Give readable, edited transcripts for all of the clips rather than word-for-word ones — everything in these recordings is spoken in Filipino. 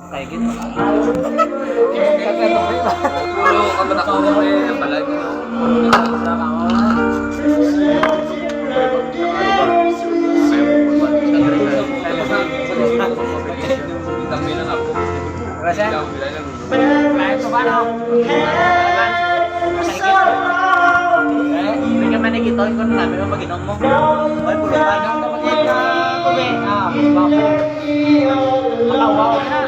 Kayak gitu. Pulo ka ba ako mo eh balag. Tapi lang ako. Rasa? Nah, itu kan om. Hindi ka man nagito kung namin mo maginom mo. Ay, pulo ka nang dapat ka kube. Bapo. Malawaw na.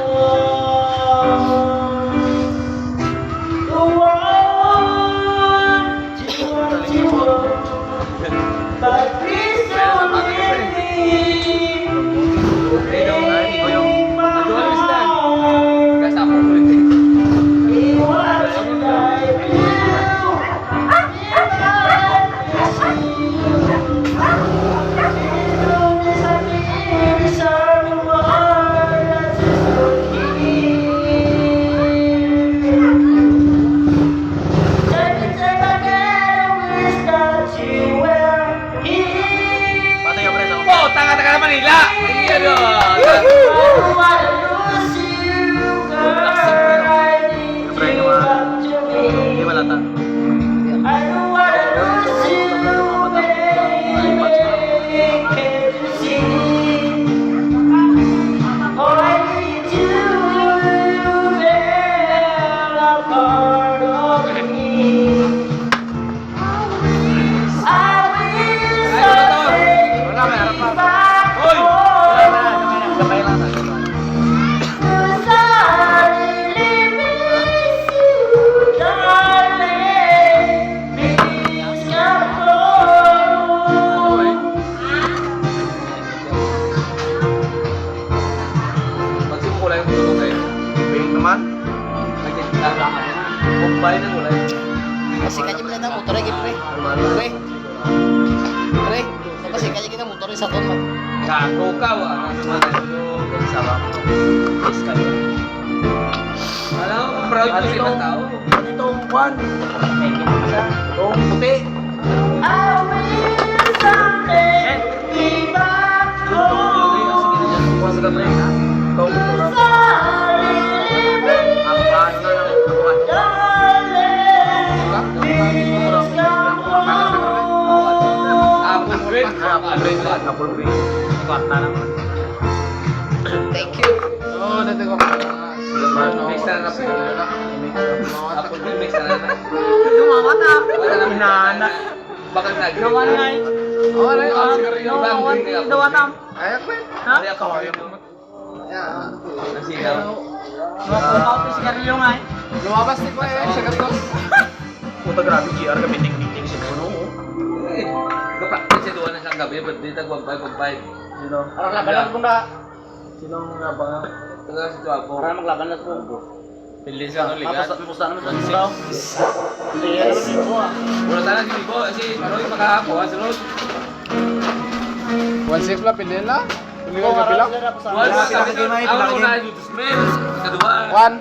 Manila. Iya Kasi kanya pala na motor lagi pre. Pre, kasi kanya kita motor sa ton mo. Gago ka wa. Sawa. Alam mo, proud ko sa tao. Itong kwan. Itong puti. I will someday be back home. Kuha sa pre ha. Itong motor. Thank you. Oh, dito ko. Mix na po. Apple mix na. Lumawan na. Inana. Bakit nag? Nawan na. Oh, ay, nawan. Nawan na. Ay, ako. Ha? Ay, ako. Nasigaw. Lumaw ko sigarilyo nga eh. Lumabas ni ko eh, sigat ko. Puta grabe GR kami ting-ting si Kuno. Kapag si Duan sa gabi, but dito pag-5. Sino? Parang laban mo na. Sino ang laban nga? Taga si Tuapo. Parang maglaban na sa Kuno. Pili siya ng ligat. Pusta naman sa Sino? Hindi yan naman Bibo ah. Wala talang si Bibo. Si Roy makahapo ha, si Roy. One safe lang, pili lang. Pili lang, kapila. One safe lang. Ako na yung Dusmel. Kadua. One.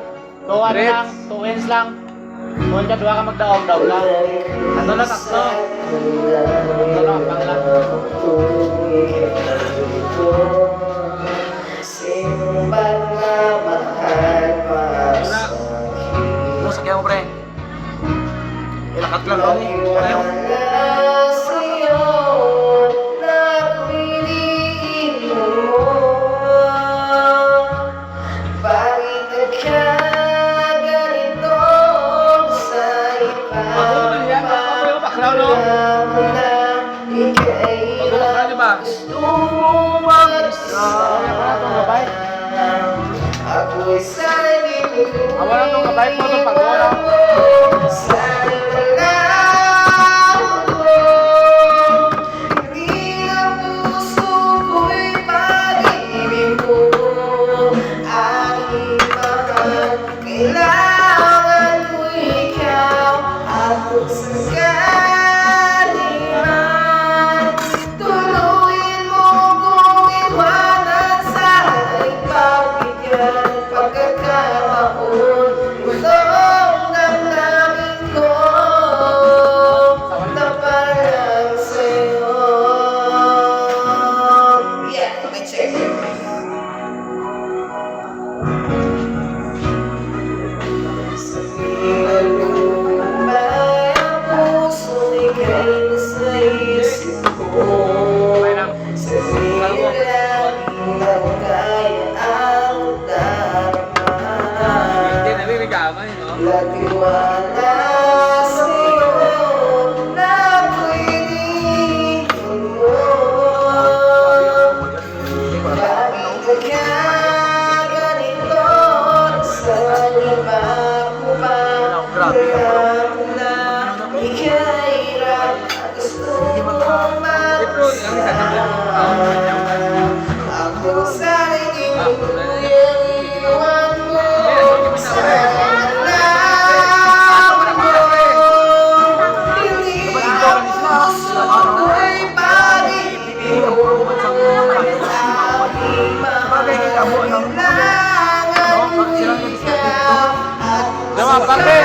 2 lang. 2 wins lang. Kung ka 2 ka magdaong-daong lang. Ano na tatlo? Ano lang, pangla. Ano sa kaya mo pre? Ilakat lang ako eh. Awan na itong kabay mo itong pag-gora. grabe ka bro. Pero ang isa na Dama, parte!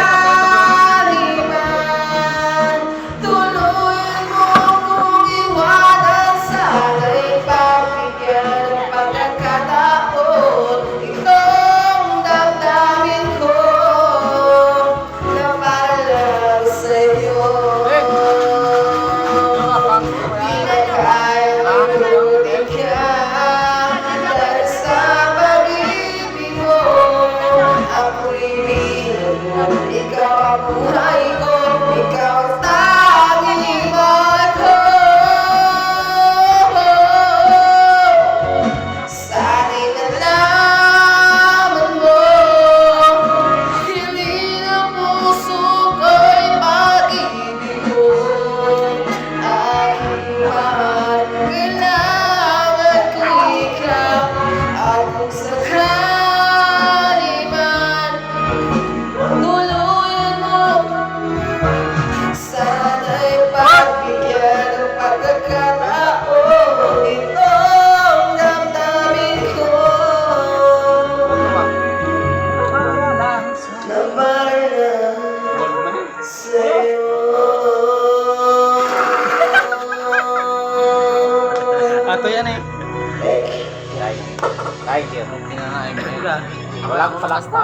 Ikaw ang buhay ko, ikaw ang tanging ako. Sana'y nalaman mo, hiling ang puso ko'y pag-ibig mo. Aking mahal, kailangan ko ikaw, at kung sakali man tuluyan mo, sana'y pagbigyan ng pagkakataon itong damdamin ko na para sa'yo. Ato yan eh. Thank you. tinanain mo. Wala akong palasta.